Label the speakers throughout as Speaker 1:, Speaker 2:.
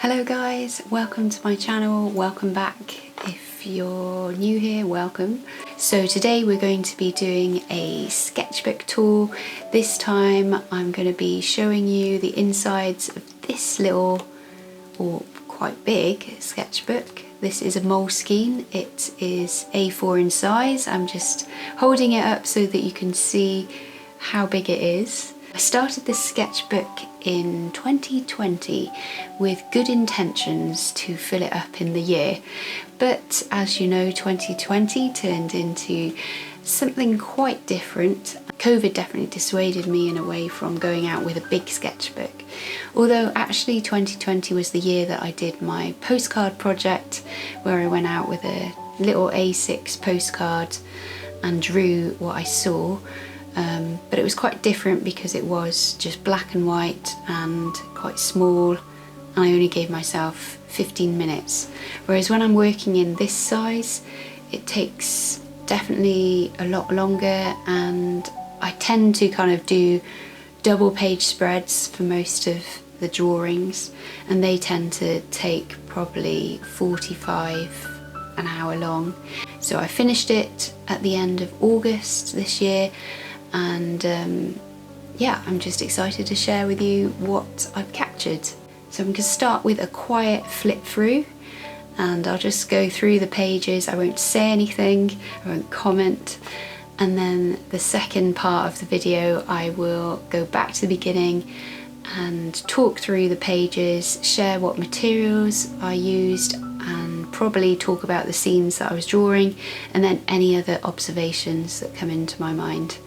Speaker 1: Hello guys, welcome to my channel, welcome back. If you're new here, welcome. So today we're going to be doing a sketchbook tour. This time I'm going to be showing you the insides of this little, or quite big, sketchbook. This is a Moleskine. It is A4 in size. I'm just holding it up so that you can see how big it is. I started this sketchbook in 2020 with good intentions to fill it up in the year, but as you know, 2020 turned into something quite different. COVID definitely dissuaded me in a way from going out with a big sketchbook, although actually 2020 was the year that I did my postcard project, where I went out with a little A6 postcard and drew what I saw. But it was quite different because it was just black and white and quite small, and I only gave myself 15 minutes. Whereas when I'm working in this size, it takes definitely a lot longer, and I tend to kind of do double page spreads for most of the drawings, and they tend to take probably 45 an hour long. So I finished it at the end of August this year, and yeah, I'm just excited to share with you what I've captured. So I'm going to start with a quiet flip through, and I'll just go through the pages. I won't say anything, I won't comment, and then the second part of the video I will go back to the beginning and talk through the pages, share what materials I used, and probably talk about the scenes that I was drawing, and then any other observations that come into my mind.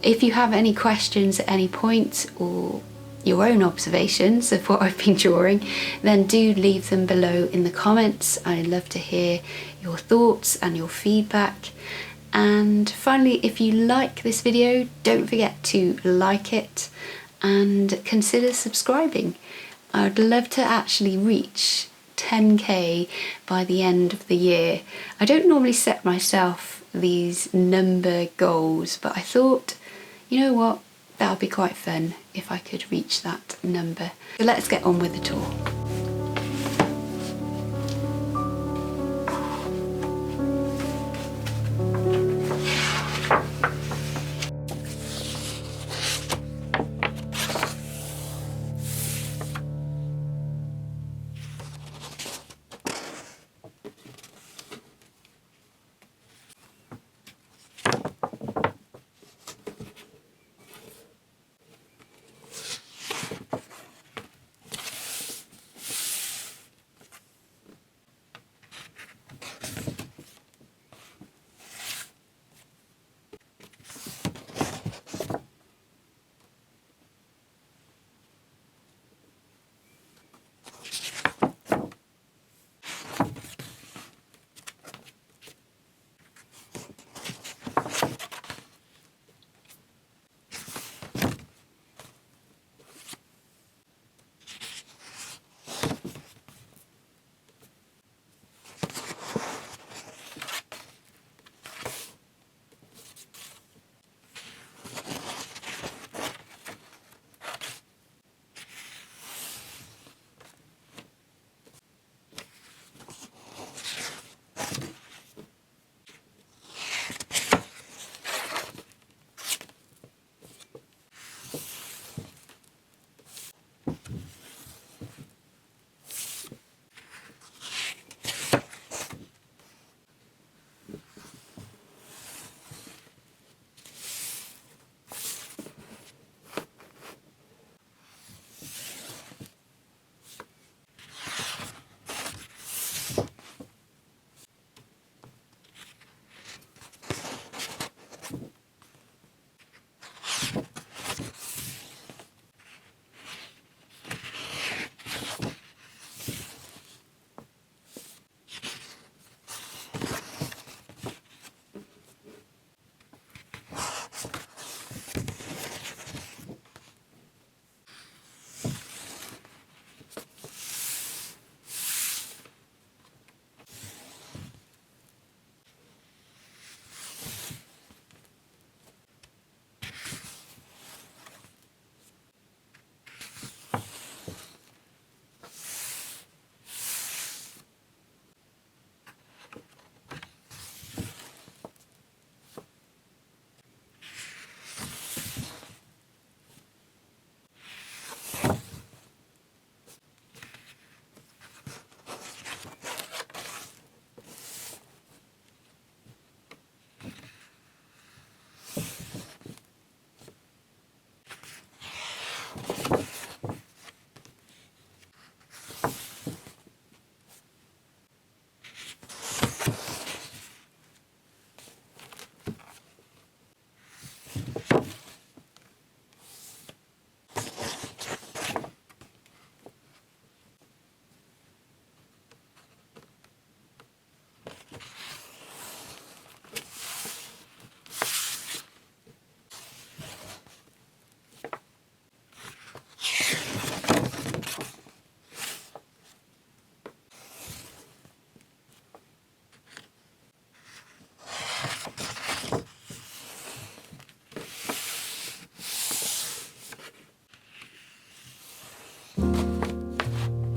Speaker 1: If you have any questions at any point, or your own observations of what I've been drawing, then do leave them below in the comments. I'd love to hear your thoughts and your feedback. And finally, if you like this video, don't forget to like it and consider subscribing. I'd love to actually reach 10k by the end of the year. I don't normally set myself these number goals, but I thought, you know what, that would be quite fun if I could reach that number. So let's get on with the tour.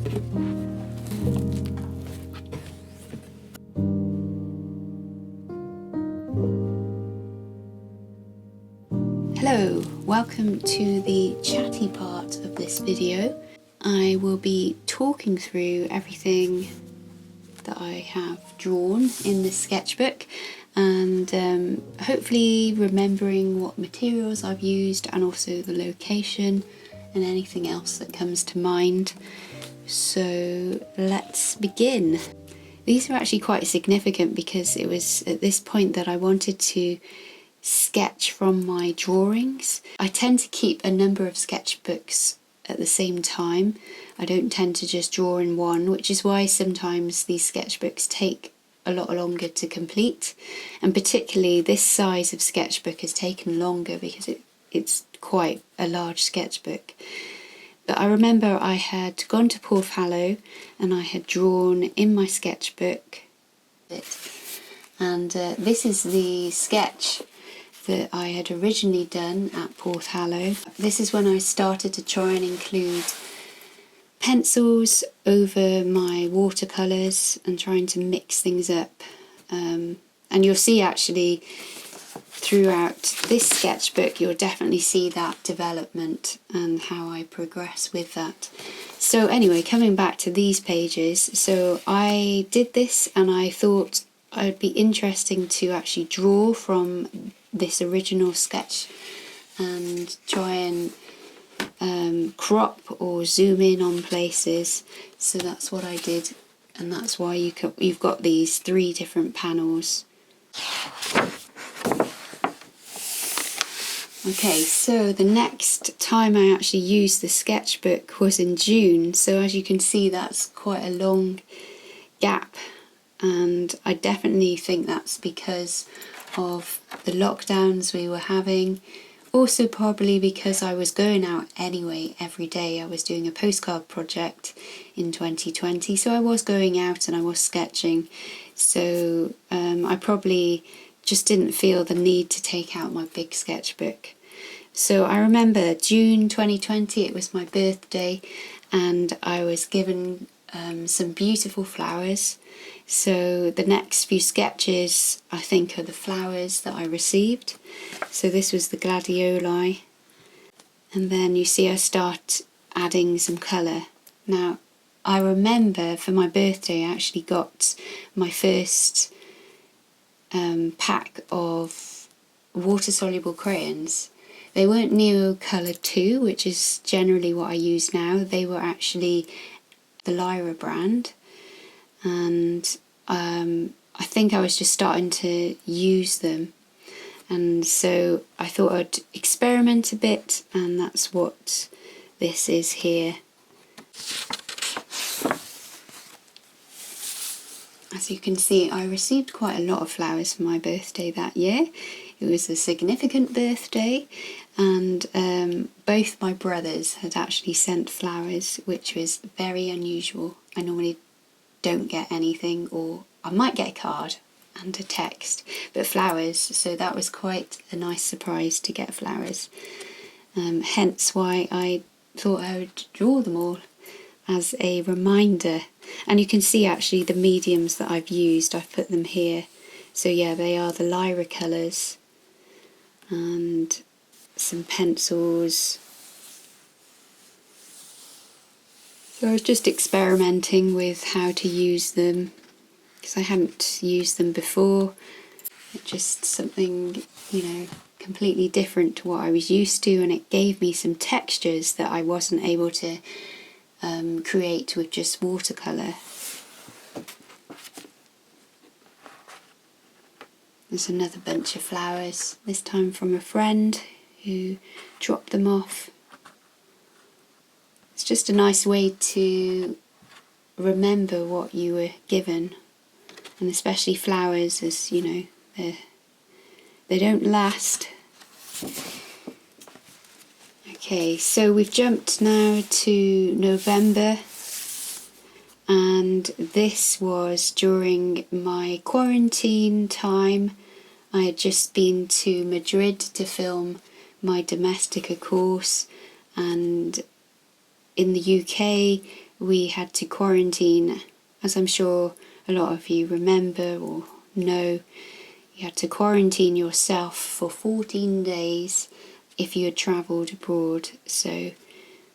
Speaker 1: Hello, welcome to the chatty part of this video. I will be talking through everything that I have drawn in this sketchbook and hopefully remembering what materials I've used and also the location and anything else that comes to mind. So let's begin. These are actually quite significant because it was at this point that I wanted to sketch from my drawings. I tend to keep a number of sketchbooks at the same time. I don't tend to just draw in one, which is why sometimes these sketchbooks take a lot longer to complete, and particularly this size of sketchbook has taken longer because it's quite a large sketchbook. But I remember I had gone to Porthallow and I had drawn in my sketchbook, and this is the sketch that I had originally done at Porthallow. This is when I started to try and include pencils over my watercolours and trying to mix things up. And you'll see actually throughout this sketchbook, you'll definitely see that development and how I progress with that. So anyway, coming back to these pages, so I did this and I thought it'd be interesting to actually draw from this original sketch and try and crop or zoom in on places. So that's what I did, and that's why you've got these 3 different panels. Okay, so the next time I actually used the sketchbook was in June, so as you can see that's quite a long gap, and I definitely think that's because of the lockdowns we were having. Also probably because I was going out anyway every day. I was doing a postcard project in 2020, so I was going out and I was sketching, so I probably just didn't feel the need to take out my big sketchbook. So I remember June 2020, it was my birthday, and I was given some beautiful flowers. So the next few sketches I think are the flowers that I received. So this was the gladioli, and then you see I start adding some colour. Now I remember for my birthday I actually got my first pack of water soluble crayons. They weren't Neo Coloured 2, which is generally what I use now. They were actually the Lyra brand, and I think I was just starting to use them, and so I thought I'd experiment a bit, and that's what this is here. As you can see, I received quite a lot of flowers for my birthday that year. It was a significant birthday, and both my brothers had actually sent flowers, which was very unusual. I normally don't get anything, or I might get a card and a text, but flowers, so that was quite a nice surprise to get flowers. Hence why I thought I would draw them all as a reminder. And you can see actually the mediums that I've used, I've put them here. So yeah, they are the Lyra colours and some pencils. So I was just experimenting with how to use them because I hadn't used them before. It's just something, you know, completely different to what I was used to, and it gave me some textures that I wasn't able to create with just watercolour. There's another bunch of flowers, this time from a friend who dropped them off. It's just a nice way to remember what you were given, and especially flowers, as you know, they don't last. Okay, so we've jumped now to November, and this was during my quarantine time. I had just been to Madrid to film my Domestica course, and in the UK we had to quarantine, as I'm sure a lot of you remember or know. You had to quarantine yourself for 14 days if you had travelled abroad. So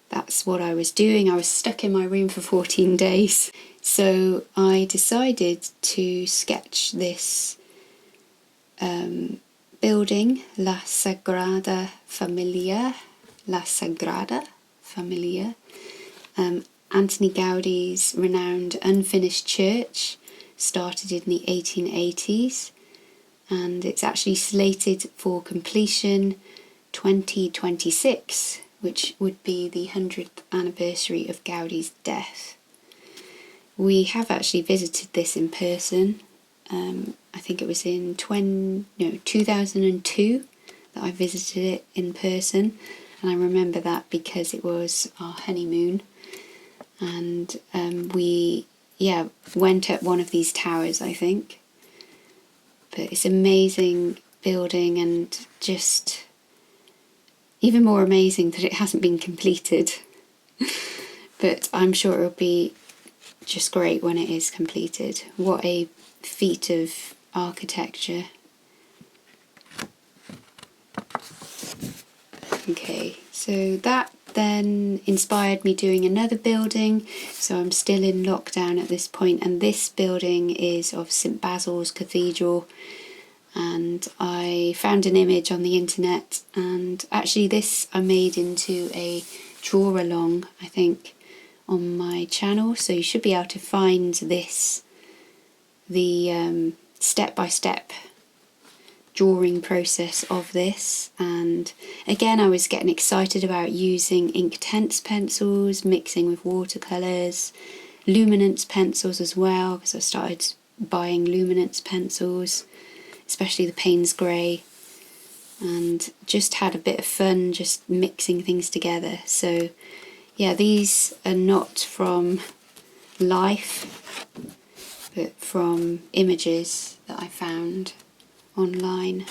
Speaker 1: that's what I was doing. I was stuck in my room for 14 days. So I decided to sketch this building, La Sagrada Familia. Antoni Gaudi's renowned unfinished church, started in the 1880s, and it's actually slated for completion 2026, which would be the 100th anniversary of Gaudi's death. We have actually visited this in person. I think it was in 2002 that I visited it in person, and I remember that because it was our honeymoon, and we went up one of these towers, I think. But it's an amazing building, and just even more amazing that it hasn't been completed. But I'm sure it'll be just great when it is completed. What a feat of architecture. Okay, so that then inspired me doing another building. So I'm still in lockdown at this point, and this building is of St Basil's Cathedral, and I found an image on the internet, and actually this I made into a draw along, I think, on my channel, so you should be able to find this, the step-by-step drawing process of this. And again, I was getting excited about using Inktense pencils, mixing with watercolours, luminance pencils as well, because I started buying luminance pencils, especially the Payne's Grey, and just had a bit of fun just mixing things together. So yeah, these are not from life, but from images that I found online.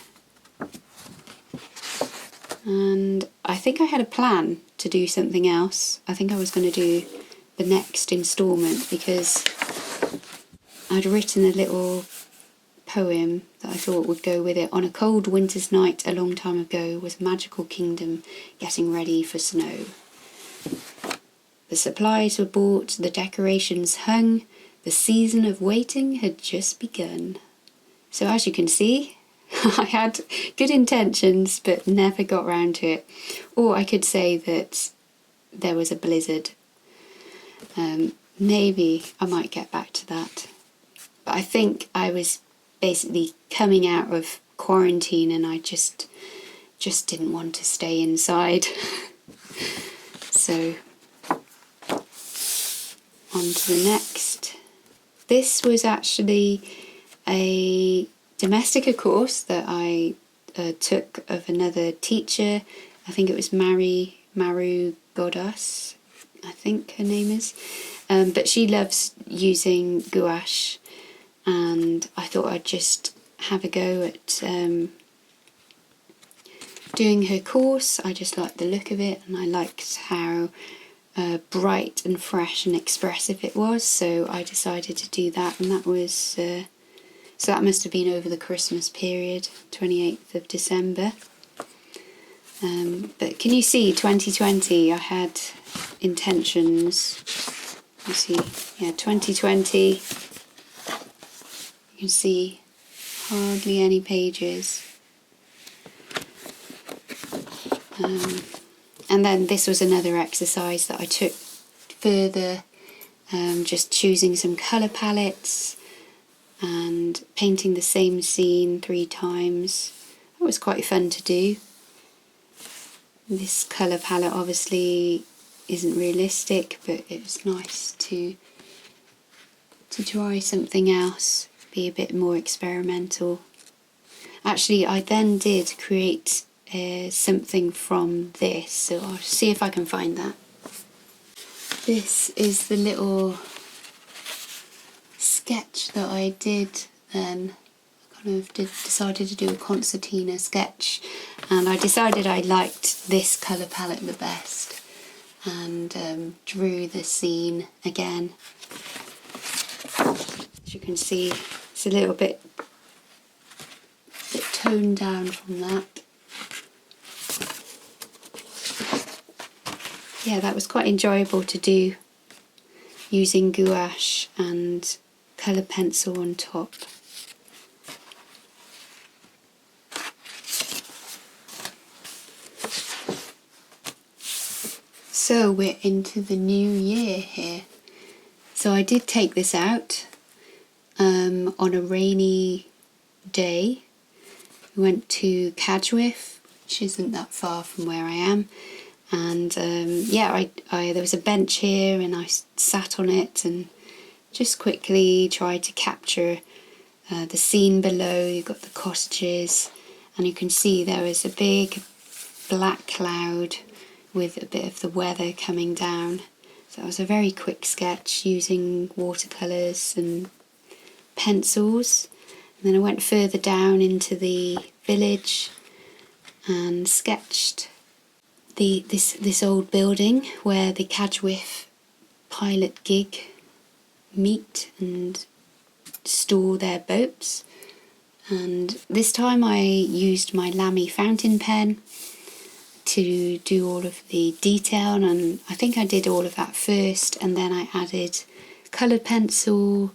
Speaker 1: And I think I had a plan to do something else. I think I was going to do the next instalment, because I'd written a little poem that I thought would go with it. On a cold winter's night a long time ago was a magical kingdom getting ready for snow. The supplies were bought, the decorations hung, the season of waiting had just begun. So as you can see, I had good intentions but never got round to it. Or I could say that there was a blizzard. Maybe I might get back to that. But I think I was basically coming out of quarantine, and I just didn't want to stay inside. So on to the next. This was actually a domestica course that I took of another teacher. I think it was Maru Godas, I think her name is. But she loves using gouache, and I thought I'd just have a go at doing her course. I just liked the look of it, and I liked how bright and fresh and expressive it was, so I decided to do that. And that was so that must have been over the Christmas period, 28th of December. But can you see, 2020 I had intentions. You see, yeah, 2020, you can see hardly any pages. And then this was another exercise that I took further, just choosing some colour palettes and painting the same scene 3 times. That was quite fun to do. This colour palette obviously isn't realistic, but it was nice to try something else, be a bit more experimental. Actually, I then did create something from this, so I'll see if I can find that. This is the little sketch that I did then. I kind of decided to do a concertina sketch, and I decided I liked this colour palette the best, and drew the scene again. As you can see, it's a little bit toned down from that. Yeah, that was quite enjoyable to do, using gouache and coloured pencil on top. So we're into the new year here. So I did take this out on a rainy day. We went to Chadwick, which isn't that far from where I am. And yeah, there was a bench here and I sat on it and just quickly tried to capture the scene below. You've got the cottages and you can see there is a big black cloud with a bit of the weather coming down. So it was a very quick sketch using watercolours and pencils. And then I went further down into the village and sketched this old building where the Chadwick pilot gig meet and store their boats. And this time I used my Lamy fountain pen to do all of the detail, and I think I did all of that first, and then I added coloured pencil,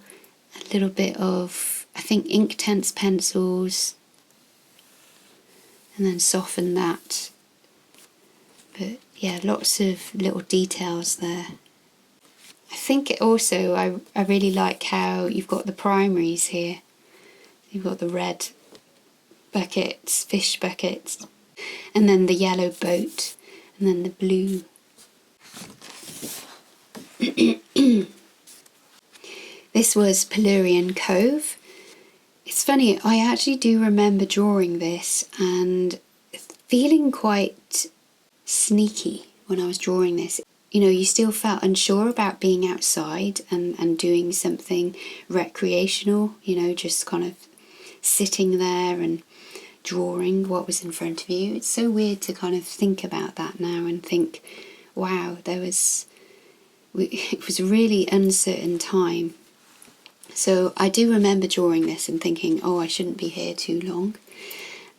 Speaker 1: a little bit of, I think, Inktense pencils, and then softened that. But yeah, lots of little details there. I think also I really like how you've got the primaries here. You've got the red buckets, fish buckets, and then the yellow boat, and then the blue. This was Pelurian Cove. It's funny, I actually do remember drawing this and feeling quite sneaky when I was drawing this. You know, you still felt unsure about being outside and doing something recreational, you know, just kind of sitting there and drawing what was in front of you. It's so weird to kind of think about that now and think, wow, it was a really uncertain time. So I do remember drawing this and thinking, oh, I shouldn't be here too long.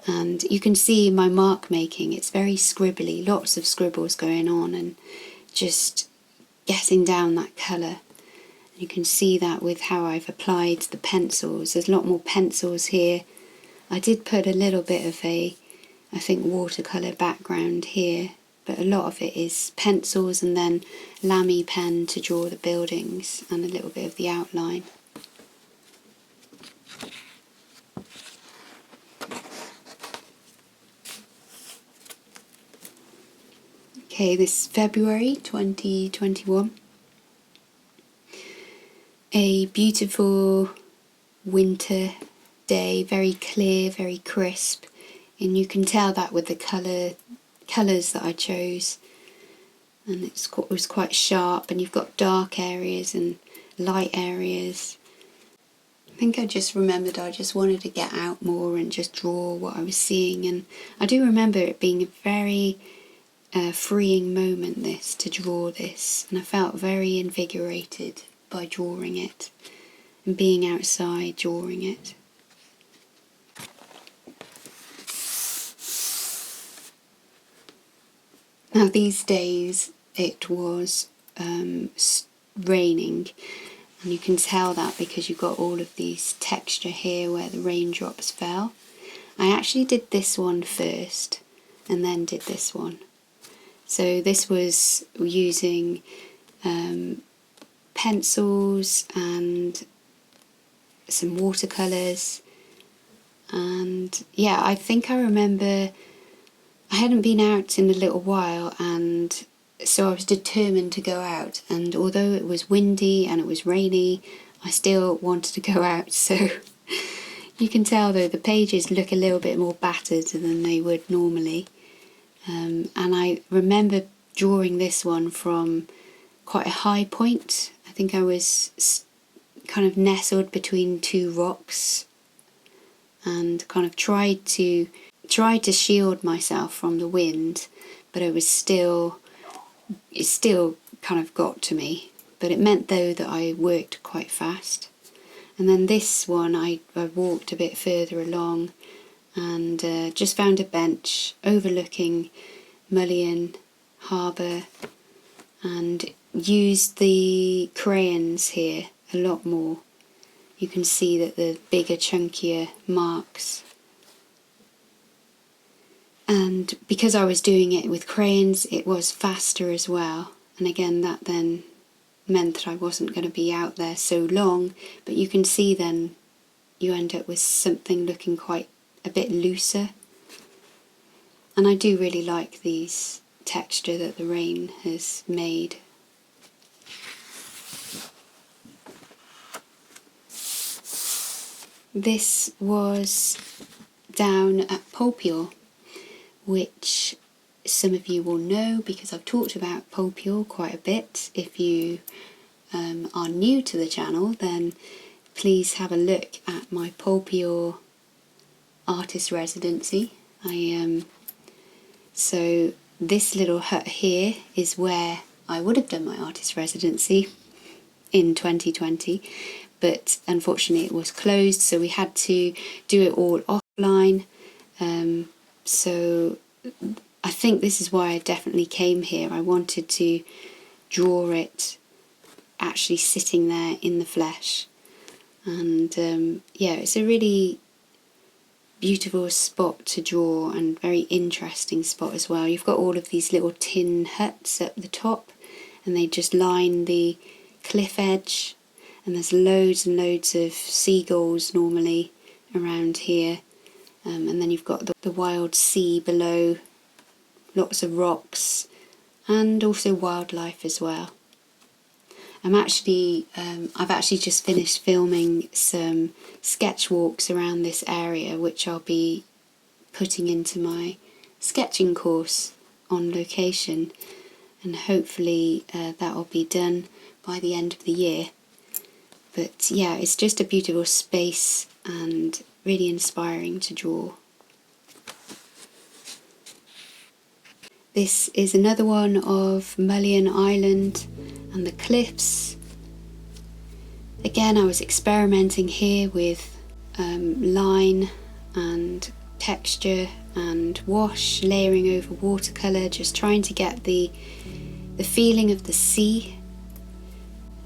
Speaker 1: And you can see my mark making, it's very scribbly, lots of scribbles going on and just getting down that colour. You can see that with how I've applied the pencils. There's a lot more pencils here. I did put a little bit of I think, watercolour background here, but a lot of it is pencils and then Lamy pen to draw the buildings and a little bit of the outline. Okay, this is February 2021. A beautiful winter day, very clear, very crisp, and you can tell that with the colours that I chose. And it was quite sharp, and you've got dark areas and light areas. I think I just remembered I just wanted to get out more and just draw what I was seeing, and I do remember it being a very freeing moment, this, to draw this, and I felt very invigorated by drawing it and being outside drawing it. Now these days it was raining, and you can tell that because you've got all of these texture here where the raindrops fell. I actually did this one first and then did this one. So this was using pencils and some watercolours, and yeah, I think I remember I hadn't been out in a little while, and so I was determined to go out, and although it was windy and it was rainy, I still wanted to go out. So you can tell though the pages look a little bit more battered than they would normally. And I remember drawing this one from quite a high point. I think I was kind of nestled between two rocks and kind of tried to shield myself from the wind, but I was still it still kind of got to me, but it meant though that I worked quite fast. And then this one I walked a bit further along and just found a bench overlooking Mullion Harbour and used the crayons here a lot more. You can see that the bigger, chunkier marks. And because I was doing it with crayons, it was faster as well. And again, that then meant that I wasn't going to be out there so long. But you can see then you end up with something looking quite a bit looser. And I do really like these texture that the rain has made. This was down at Polpior, which some of you will know because I've talked about Polpior quite a bit. If you are new to the channel, then please have a look at my Polpior artist residency. So this little hut here is where I would have done my artist residency in 2020, but unfortunately it was closed, so we had to do it all offline. So I think this is why I definitely came here. I wanted to draw it actually sitting there in the flesh. And yeah, it's a really beautiful spot to draw and very interesting spot as well. You've got all of these little tin huts at the top and they just line the cliff edge, and there's loads and loads of seagulls normally around here. And then you've got the wild sea below, lots of rocks, and also wildlife as well. I've actually just finished filming some sketch walks around this area, which I'll be putting into my sketching course on location, and hopefully that will be done by the end of the year. But yeah, it's just a beautiful space and really inspiring to draw. This is another one of Mullion Island and the cliffs. Again, I was experimenting here with line and texture and wash, layering over watercolour, just trying to get the feeling of the sea.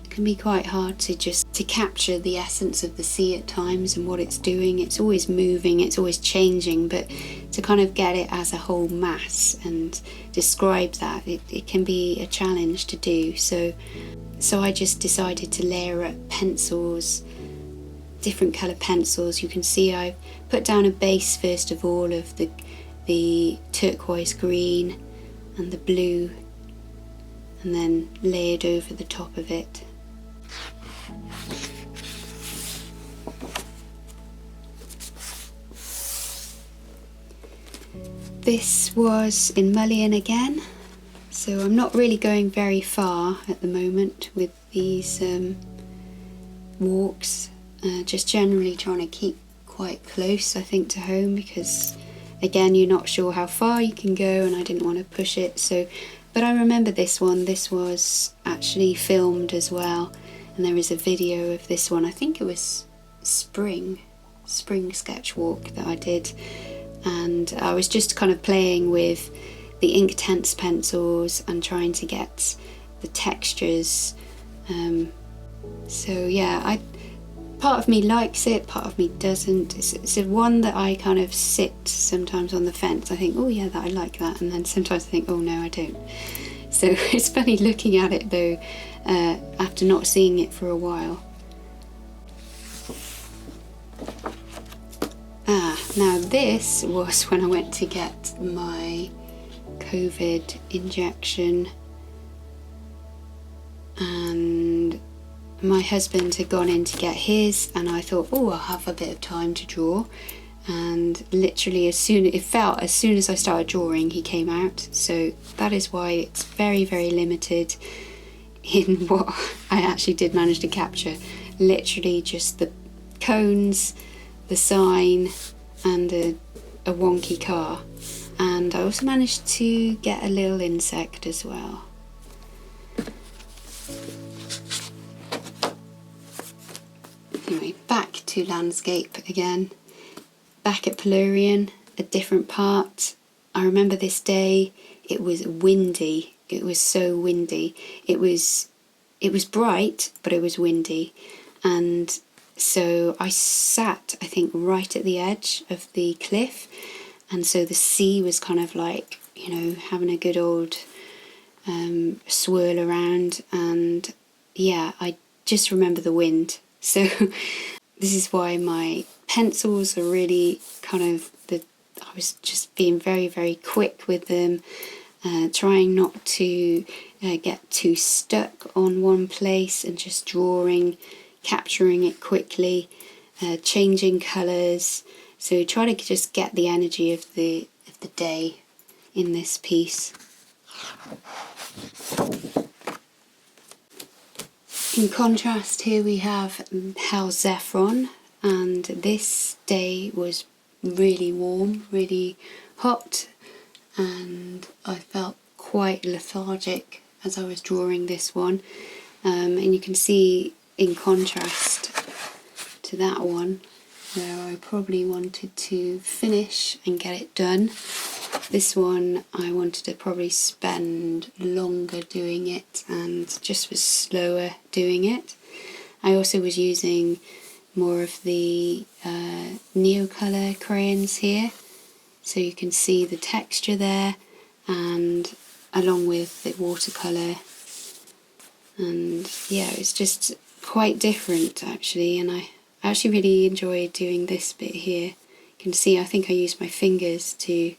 Speaker 1: It can be quite hard to capture the essence of the sea at times and what it's doing. It's always moving, it's always changing, but to kind of get it as a whole mass and describe that, it can be a challenge to do. So I just decided to layer up pencils, different colour pencils. You can see I put down a base first of all of the turquoise green and the blue, and then layered over the top of it. This was in Mullion again, so I'm not really going very far at the moment with these walks, just generally trying to keep quite close, I think, to home, because again, you're not sure how far you can go and I didn't want to push it. So, but I remember this one. This was actually filmed as well, and there is a video of this one. I think it was spring sketch walk that I did, and I was just kind of playing with the Inktense pencils and trying to get the textures. So yeah, part of me likes it, part of me doesn't. It's a one that I kind of sit sometimes on the fence. I think, oh yeah, I like that, and then sometimes I think, oh no, I don't. So it's funny looking at it though, after not seeing it for a while. Now this was when I went to get my COVID injection, and my husband had gone in to get his, and I thought, oh, I'll have a bit of time to draw. And literally as soon as I started drawing, he came out. So that is why it's very, very limited in what I actually did manage to capture. Literally just the cones, the sign, and a wonky car. And I also managed to get a little insect as well. Anyway, back to landscape again. Back at Pelurian, a different part. I remember this day, it was windy. It was so windy. It was bright, but it was windy. And so I sat, I think, right at the edge of the cliff. And so the sea was kind of like, you know, having a good old swirl around. And yeah, I just remember the wind. So this is why my pencils are really kind of, I was just being very, very quick with them, trying not to get too stuck on one place and just drawing, capturing it quickly, changing colours. So try to just get the energy of the day in this piece. In contrast, here we have Hell Zephron, and this day was really warm, really hot, and I felt quite lethargic as I was drawing this one. And you can see in contrast to that one, where I probably wanted to finish and get it done. This one I wanted to probably spend longer doing it and just was slower doing it. I also was using more of the Neocolor crayons here, so you can see the texture there, and along with the watercolour. And yeah, it's just quite different actually, and I actually really enjoyed doing this bit here. You can see I think I used my fingers to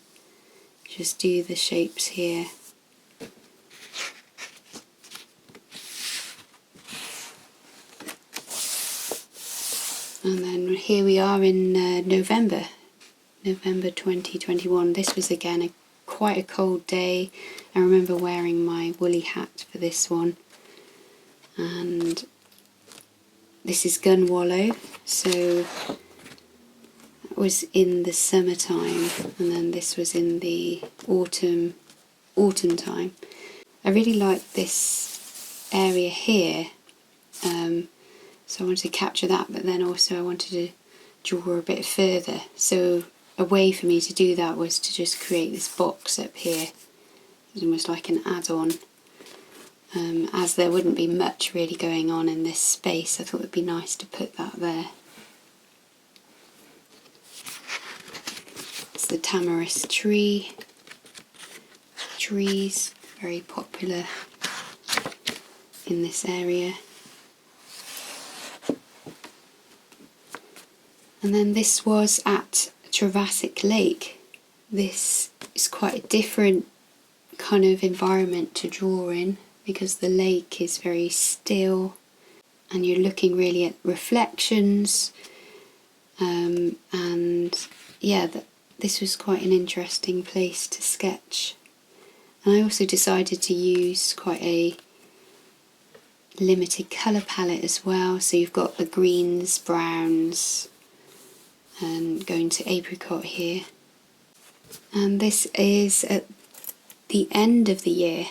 Speaker 1: just do the shapes here. And then here we are in November 2021. This was again quite a cold day. I remember wearing my woolly hat for this one. And this is Gunwallow, so that was in the summertime, and then this was in the autumn time. I really like this area here, so I wanted to capture that, but then also I wanted to draw a bit further. So a way for me to do that was to just create this box up here. It's almost like an add-on. As there wouldn't be much really going on in this space, I thought it would be nice to put that there. It's the tamarisk trees, very popular in this area. And then this was at Travassic Lake. This is quite a different kind of environment to draw in, because the lake is very still and you're looking really at reflections, and yeah, this was quite an interesting place to sketch. And I also decided to use quite a limited colour palette as well, so you've got the greens, browns, and going to apricot here. And this is at the end of the year.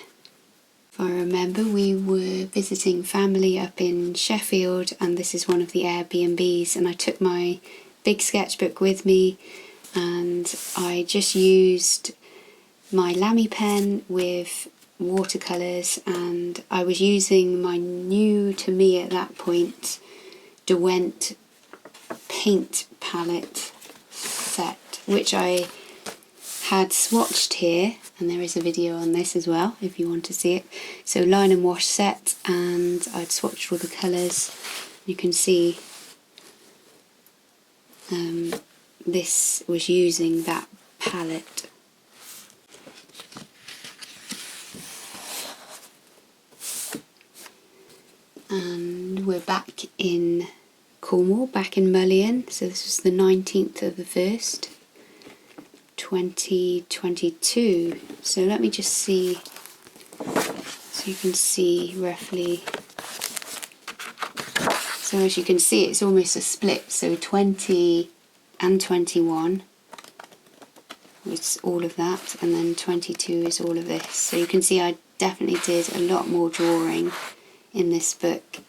Speaker 1: If I remember, we were visiting family up in Sheffield, and this is one of the Airbnbs, and I took my big sketchbook with me, and I just used my Lamy pen with watercolours, and I was using my new to me at that point Derwent paint palette set, which I had swatched here, and there is a video on this as well if you want to see it. So line and wash set, and I'd swatched all the colours. You can see this was using that palette. And we're back in Cornwall, back in Mullion. So this was the 19th of the 1st, 2022. So let me just see, so you can see roughly. So as you can see, it's almost a split. So 20 and 21 was all of that, and then 22 is all of this. So you can see I definitely did a lot more drawing in this book.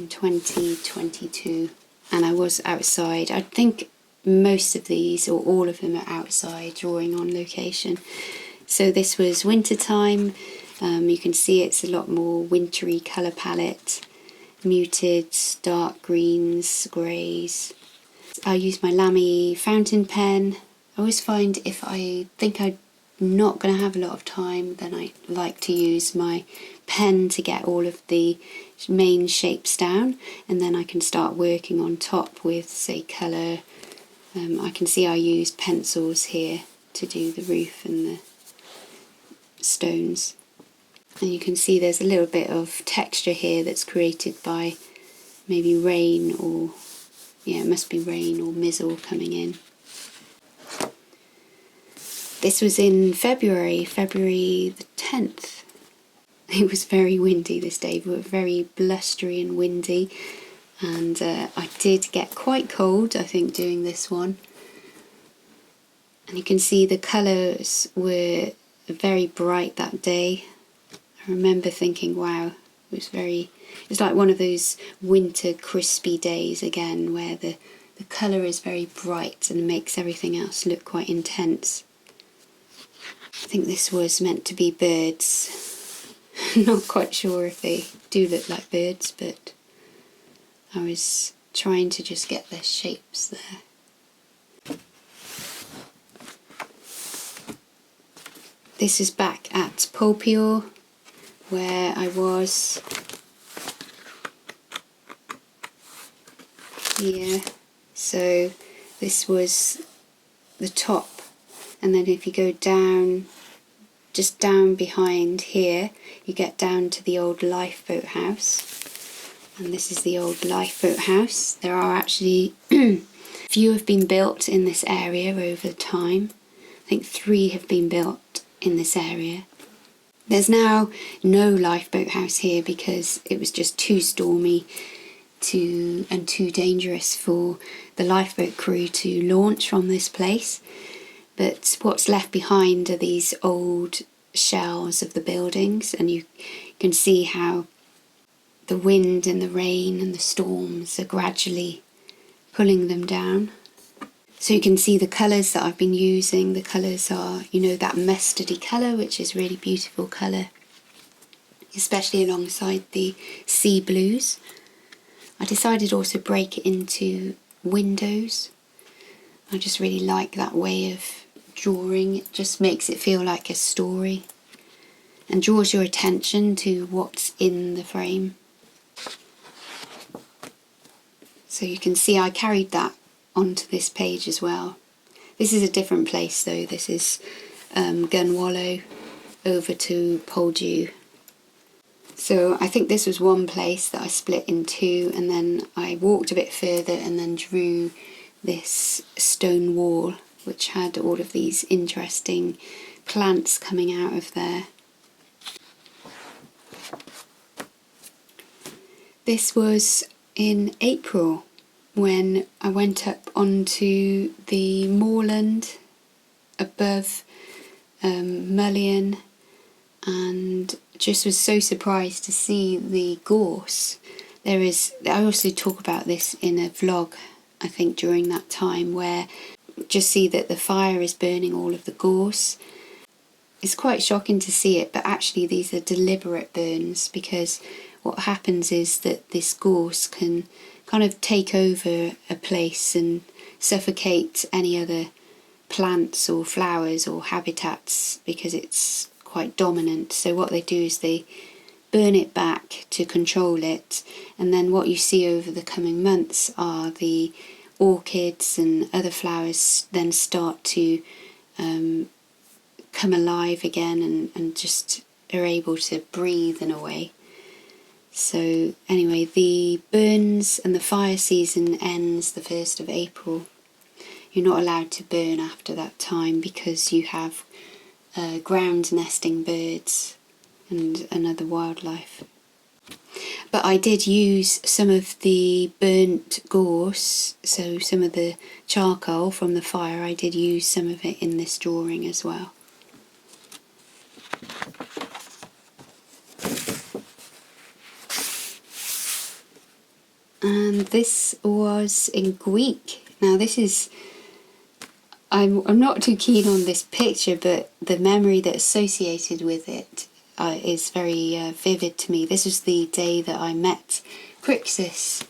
Speaker 1: in 2022, and I was outside. I think most of these, or all of them, are outside drawing on location. So this was winter time. You can see it's a lot more wintry colour palette, muted dark greens, greys. I use my Lamy fountain pen. I always find if I think I'm not going to have a lot of time, then I like to use my pen to get all of the main shapes down, and then I can start working on top with, say, colour. I can see I use pencils here to do the roof and the stones. And you can see there's a little bit of texture here that's created by maybe rain, or yeah, it must be rain or mizzle coming in. This was in February the 10th. It was very windy this day, but very blustery and windy, and I did get quite cold, I think, doing this one. And you can see the colours were very bright that day. I remember thinking, wow, it's like one of those winter crispy days again, where the colour is very bright and makes everything else look quite intense. I think this was meant to be birds. Not quite sure if they do look like birds, but I was trying to just get their shapes there. This is back at Polpior, where I was here. So this was the top, and then if you go down, just down behind here, you get down to the old lifeboat house, and this is the old lifeboat house. There are actually few have been built in this area over time. I think 3 have been built in this area. There's now no lifeboat house here because it was just too stormy and too dangerous for the lifeboat crew to launch from this place. But what's left behind are these old shells of the buildings, and you can see how the wind and the rain and the storms are gradually pulling them down. So you can see the colours that I've been using. The colours are, you know, that mustardy colour, which is really beautiful colour, especially alongside the sea blues. I decided also to break it into windows. I just really like that way of drawing. It just makes it feel like a story and draws your attention to what's in the frame. So you can see I carried that onto this page as well. This is a different place though. This is Cornwall over to Poldew. So I think this was one place that I split in 2, and then I walked a bit further and then drew this stone wall which had all of these interesting plants coming out of there. This was in April, when I went up onto the moorland above Mullion, and just was so surprised to see the gorse. I also talk about this in a vlog, I think, during that time, where just see that the fire is burning all of the gorse. It's quite shocking to see it, but actually these are deliberate burns, because what happens is that this gorse can kind of take over a place and suffocate any other plants or flowers or habitats, because it's quite dominant. So what they do is they burn it back to control it, and then what you see over the coming months are the orchids and other flowers then start to come alive again and just are able to breathe in a way. So anyway, the burns and the fire season ends the 1st of April. You're not allowed to burn after that time because you have ground nesting birds and other wildlife. But I did use some of the burnt gorse, so some of the charcoal from the fire, I did use some of it in this drawing as well. and this was in Greek. Now this is, I'm not too keen on this picture, but the memory that's associated with it is very vivid to me. This was the day that I met Crixus,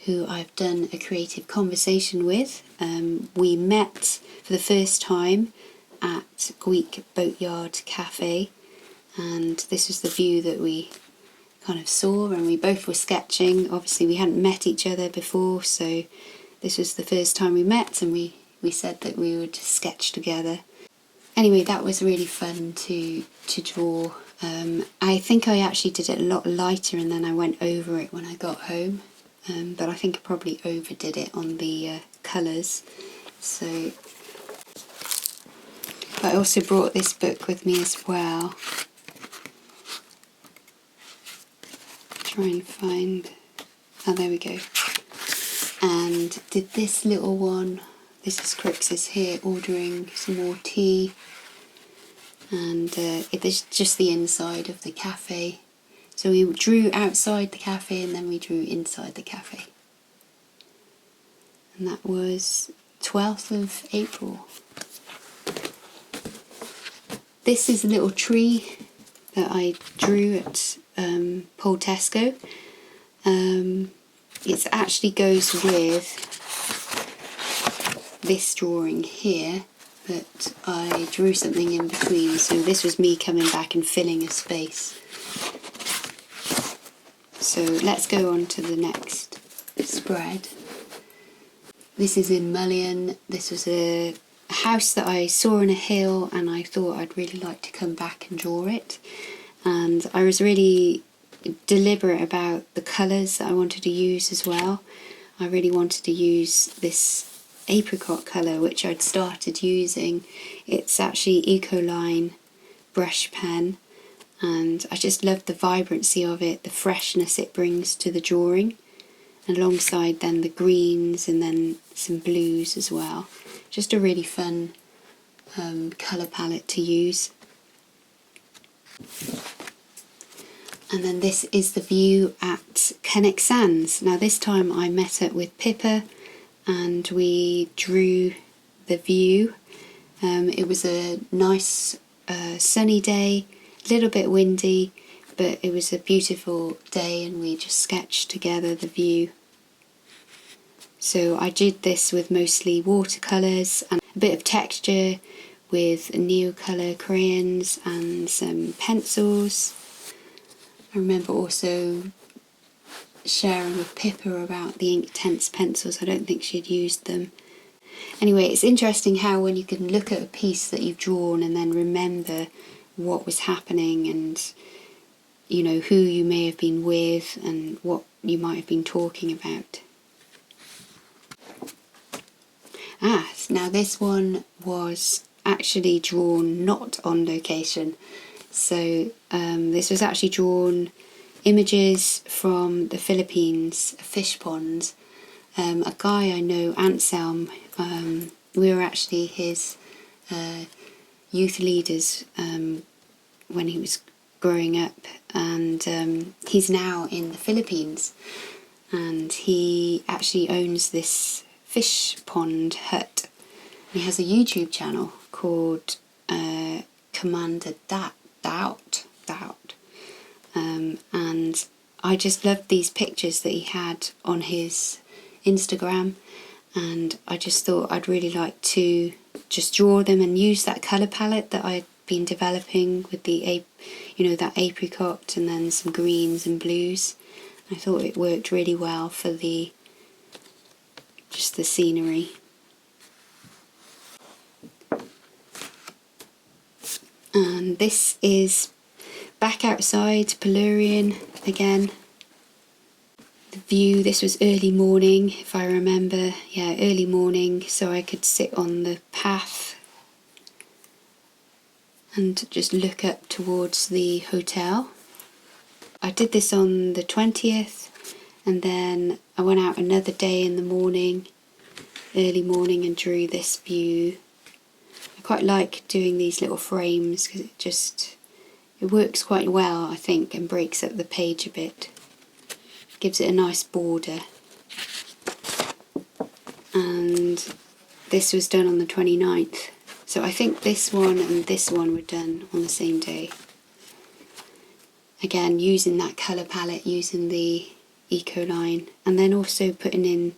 Speaker 1: who I've done a creative conversation with. We met for the first time at Greek Boatyard Cafe, and this was the view that we kind of saw, and we both were sketching. Obviously we hadn't met each other before, so this was the first time we met, and we said that we would sketch together. Anyway, that was really fun to draw. I think I actually did it a lot lighter, and then I went over it when I got home, but I think I probably overdid it on the colours. So I also brought this book with me as well. Try and find, oh there we go, and did this little one. This is Crixus here ordering some more tea, and it is just the inside of the cafe. So we drew outside the cafe and then we drew inside the cafe, and that was 12th of April. This is a little tree that I drew at Poltesco. It actually goes with this drawing here, but I drew something in between, so this was me coming back and filling a space. So let's go on to the next spread. This is in Mullion. This was a house that I saw on a hill, and I thought I'd really like to come back and draw it. And I was really deliberate about the colours that I wanted to use as well. I really wanted to use this apricot colour, which I'd started using. It's actually Ecoline brush pen, and I just loved the vibrancy of it, the freshness it brings to the drawing, alongside then the greens and then some blues as well. Just a really fun colour palette to use. And then this is the view at Kenwick Sands. Now this time I met up with Pippa and we drew the view. It was a nice sunny day, a little bit windy, but it was a beautiful day, and we just sketched together the view. So I did this with mostly watercolours and a bit of texture with Neocolor crayons and some pencils. I remember also sharing with Pippa about the Inktense pencils. I don't think she'd used them. Anyway, it's interesting how when you can look at a piece that you've drawn and then remember what was happening, and you know who you may have been with and what you might have been talking about. Now this one was actually drawn not on location. So this was actually drawn images from the Philippines, a fish pond. A guy I know, Anselm, we were actually his youth leaders when he was growing up, and he's now in the Philippines, and he actually owns this fish pond hut. He has a YouTube channel called Commander Doubt, and I just loved these pictures that he had on his Instagram, and I just thought I'd really like to just draw them and use that colour palette that I'd been developing with the that apricot and then some greens and blues. I thought it worked really well for just the scenery. And this is back outside Pelurian again. The view, this was early morning if I remember, yeah, early morning, so I could sit on the path and just look up towards the hotel. I did this on the 20th, and then I went out another day in the morning, early morning, and drew this view. I quite like doing these little frames because it works quite well, I think, and breaks up the page a bit. gives it a nice border. And this was done on the 29th. So I think this one and this one were done on the same day. Again, using that colour palette, using the Eco line, and then also putting in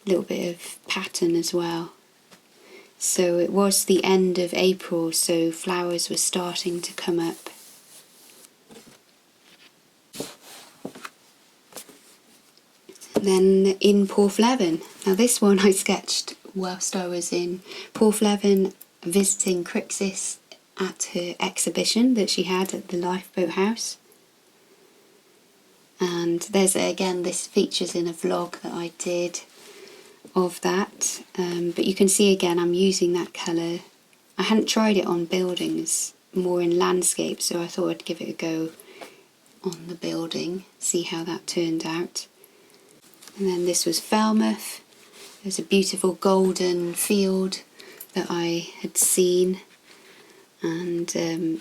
Speaker 1: a little bit of pattern as well. So it was the end of April, so flowers were starting to come up. And then in Porthleven. Now this one I sketched whilst I was in Porthleven visiting Crixus at her exhibition that she had at the Lifeboat House. And there's again, this features in a vlog that I did of that, but you can see again I'm using that colour. I hadn't tried it on buildings, more in landscape, so I thought I'd give it a go on the building, see how that turned out. And then this was Falmouth. There's a beautiful golden field that I had seen, and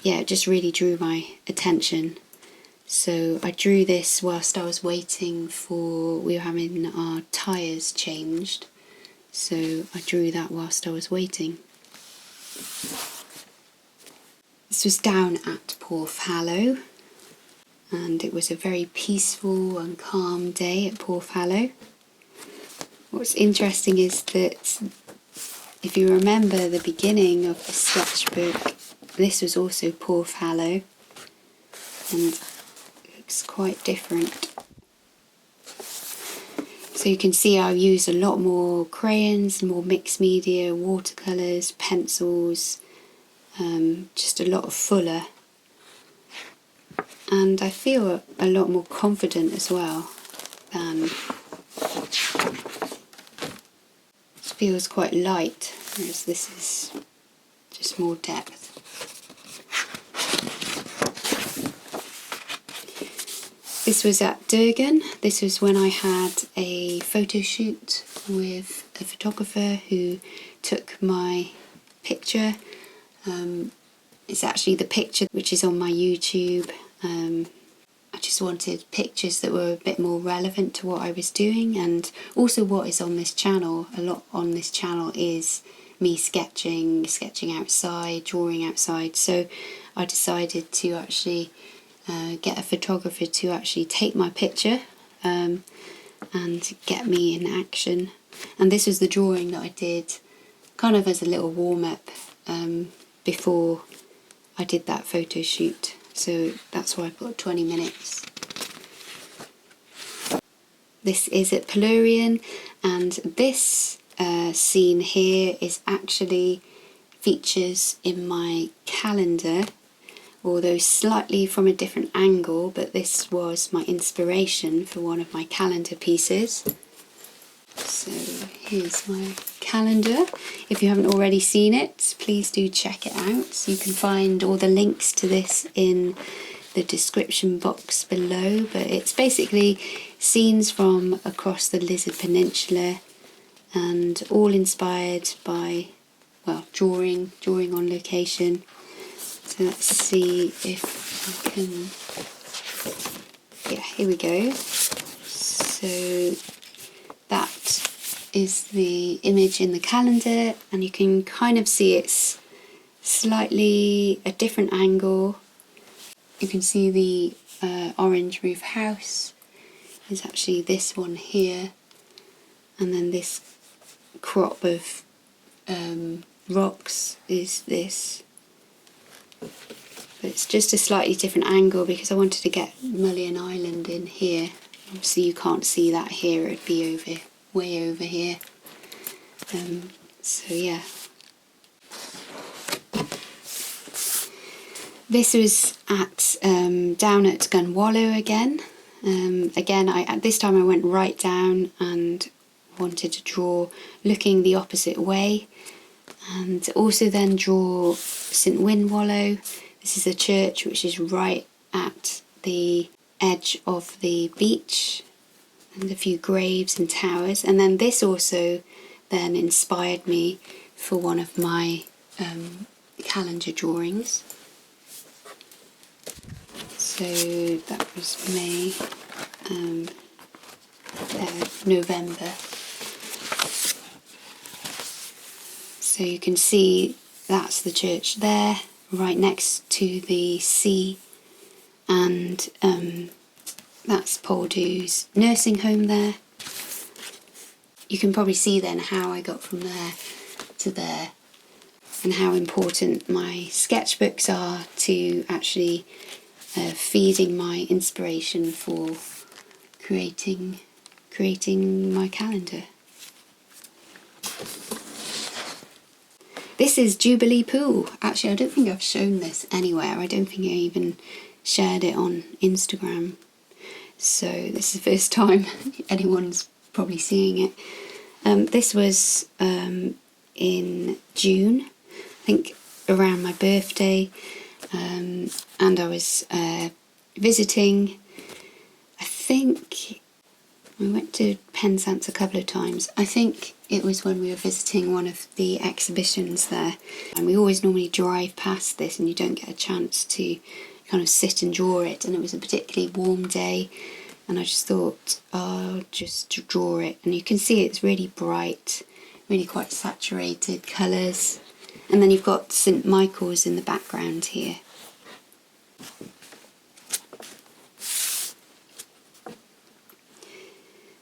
Speaker 1: yeah, it just really drew my attention. So I drew this whilst I was waiting for, we were having our tyres changed, so I drew that whilst I was waiting. This was down at Porthhallow, and it was a very peaceful and calm day at Porthhallow. What's interesting is that if you remember the beginning of the sketchbook, this was also Porthhallow, and it looks quite different. So you can see I use a lot more crayons, more mixed media, watercolours, pencils, just a lot of fuller. And I feel a lot more confident as well than, it feels quite light, whereas this is just more depth. This was at Durgan. This was when I had a photo shoot with a photographer who took my picture. It's actually the picture which is on my YouTube. I just wanted pictures that were a bit more relevant to what I was doing, and also what is on this channel. A lot on this channel is me sketching outside, drawing outside, so I decided to actually get a photographer to actually take my picture and get me in action. And this was the drawing that I did kind of as a little warm-up before I did that photo shoot. So that's why I put 20 minutes. This is at Pelurian, and this scene here is actually features in my calendar, although slightly from a different angle, but this was my inspiration for one of my calendar pieces. So here's my calendar. If you haven't already seen it, please do check it out. You can find all the links to this in the description box below, but it's basically scenes from across the Lizard Peninsula, and all inspired by, well, drawing on location. So let's see if I can, yeah, here we go. So that is the image in the calendar, and you can kind of see it's slightly a different angle. You can see the orange roof house is actually this one here, and then this crop of rocks is this. But it's just a slightly different angle because I wanted to get Mullion Island in here. Obviously you can't see that here, it'd be way over here. So yeah. This was at down at Gunwallow again. This time I went right down and wanted to draw looking the opposite way, and also then draw St Wynwallow. This is a church which is right at the edge of the beach, and a few graves and towers. And then this also then inspired me for one of my calendar drawings. So that was May. November. So you can see that's the church there, right next to the sea, and that's Poldu's nursing home there. You can probably see then how I got from there to there, and how important my sketchbooks are to actually feeding my inspiration for creating my calendar. This is Jubilee Pool. Actually, I don't think I've shown this anywhere. I don't think I even shared it on Instagram. So this is the first time anyone's probably seeing it. This was in June, I think around my birthday, and I was visiting. I think we went to Penzance a couple of times. I think it was when we were visiting one of the exhibitions there, and we always normally drive past this and you don't get a chance to kind of sit and draw it, and it was a particularly warm day, and I just thought I'll just draw it. And you can see it's really bright, really quite saturated colours, and then you've got St Michael's in the background here.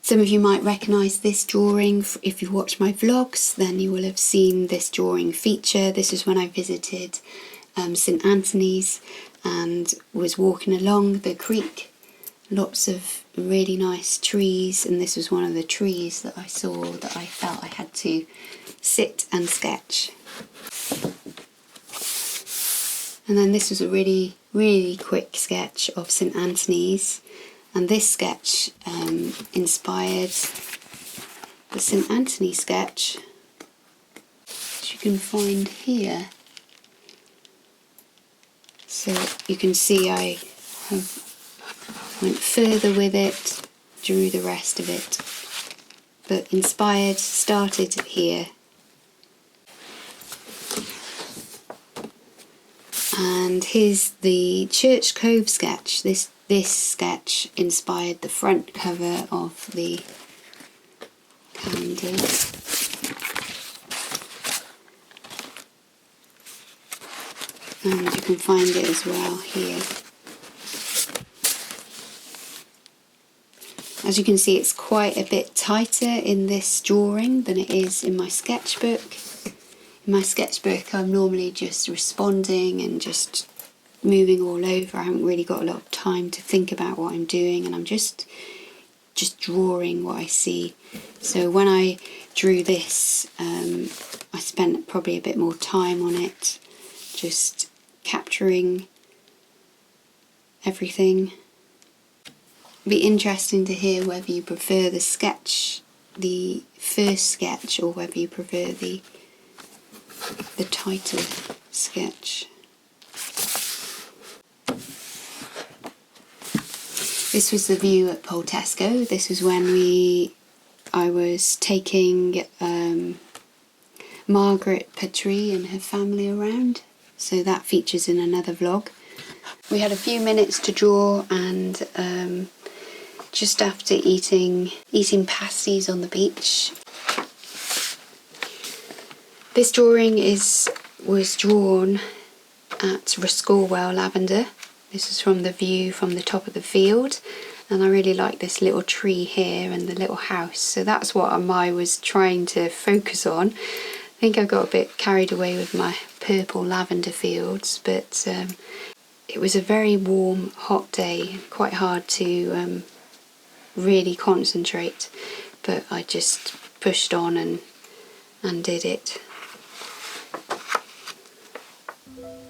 Speaker 1: Some of you might recognise this drawing. If you watch my vlogs, then you will have seen this drawing feature. This is when I visited St Anthony's and was walking along the creek. Lots of really nice trees, and this was one of the trees that I saw that I felt I had to sit and sketch. And then this was a really, really quick sketch of St Anthony's. And this sketch inspired the St Anthony sketch, which you can find here. So you can see I went further with it, drew the rest of it, but inspired started here. And here's the Church Cove sketch. This sketch inspired the front cover of the calendar. And you can find it as well here. As you can see, it's quite a bit tighter in this drawing than it is in my sketchbook. In my sketchbook, I'm normally just responding and just moving all over. I haven't really got a lot of time to think about what I'm doing, and I'm just drawing what I see. So when I drew this, I spent probably a bit more time on it, just capturing everything. It'd be interesting to hear whether you prefer the sketch, the first sketch, or whether you prefer the title sketch. This was the view at Poltesco. This was when I was taking Margaret Petrie and her family around. So that features in another vlog. We had a few minutes to draw, and just after eating pasties on the beach. This drawing was drawn at Cornwall Lavender. This is from the view from the top of the field, and I really like this little tree here and the little house, so that's what I was trying to focus on. I think I got a bit carried away with my purple lavender fields, but it was a very warm, hot day, quite hard to really concentrate, but I just pushed on and did it.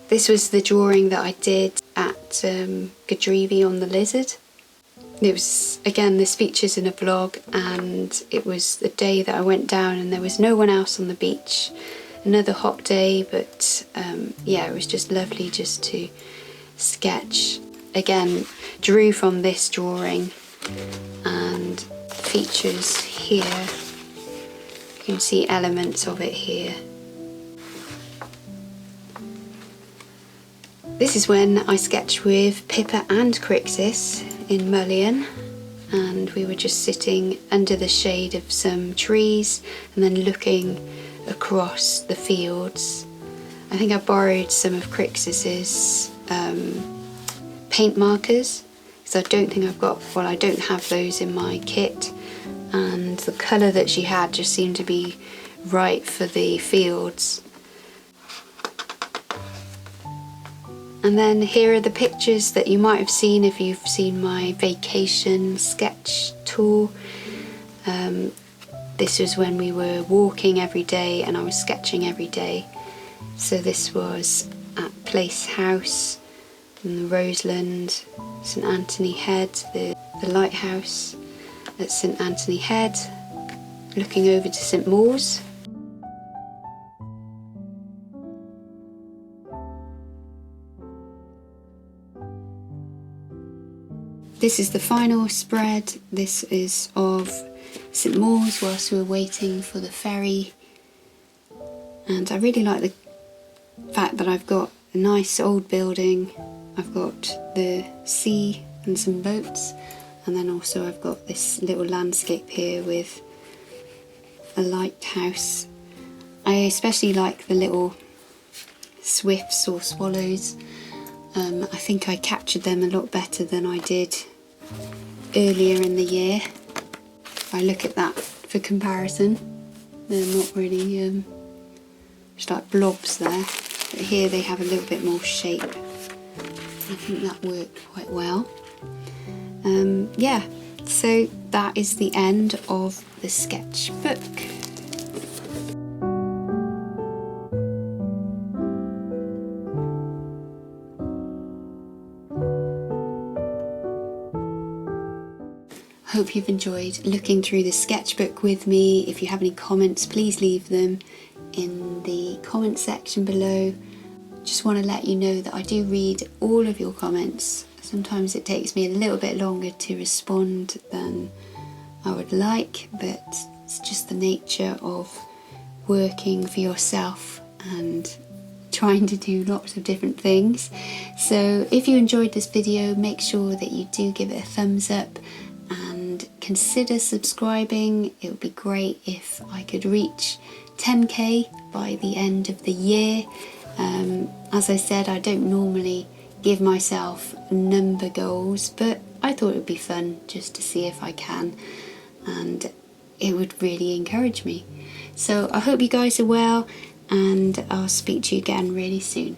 Speaker 1: This was the drawing that I did at Gadrivi on the lizard. It was, again, this features in a vlog, and it was the day that I went down and there was no one else on the beach. Another hot day, but yeah, it was just lovely just to sketch. Again, drew from this drawing and features here. You can see elements of it here. This is when I sketched with Pippa and Crixus in Mullion, and we were just sitting under the shade of some trees and then looking across the fields. I think I borrowed some of Crixus's paint markers, because I don't think I don't have those in my kit, and the colour that she had just seemed to be right for the fields. And then here are the pictures that you might have seen if you've seen my vacation sketch tour. This was when we were walking every day and I was sketching every day. So this was at Place House in the Roseland, St Anthony Head, the lighthouse at St Anthony Head, looking over to St Mawes. This is the final spread. This is of St Mawes whilst we were waiting for the ferry. And I really like the fact that I've got a nice old building, I've got the sea and some boats, and then also I've got this little landscape here with a lighthouse. I especially like the little swifts or swallows. I think I captured them a lot better than I did earlier in the year. If I look at that for comparison, they're not really just like blobs there, but here they have a little bit more shape. I think that worked quite well. Yeah, so that is the end of the sketchbook. Hope you've enjoyed looking through the sketchbook with me. If you have any comments, please leave them in the comment section below. Just want to let you know that I do read all of your comments. Sometimes it takes me a little bit longer to respond than I would like, but it's just the nature of working for yourself and trying to do lots of different things. So if you enjoyed this video, make sure that you do give it a thumbs up and consider subscribing. It would be great if I could reach 10k by the end of the year. As I said, I don't normally give myself number goals, but I thought it would be fun just to see if I can, and it would really encourage me. So I hope you guys are well, and I'll speak to you again really soon.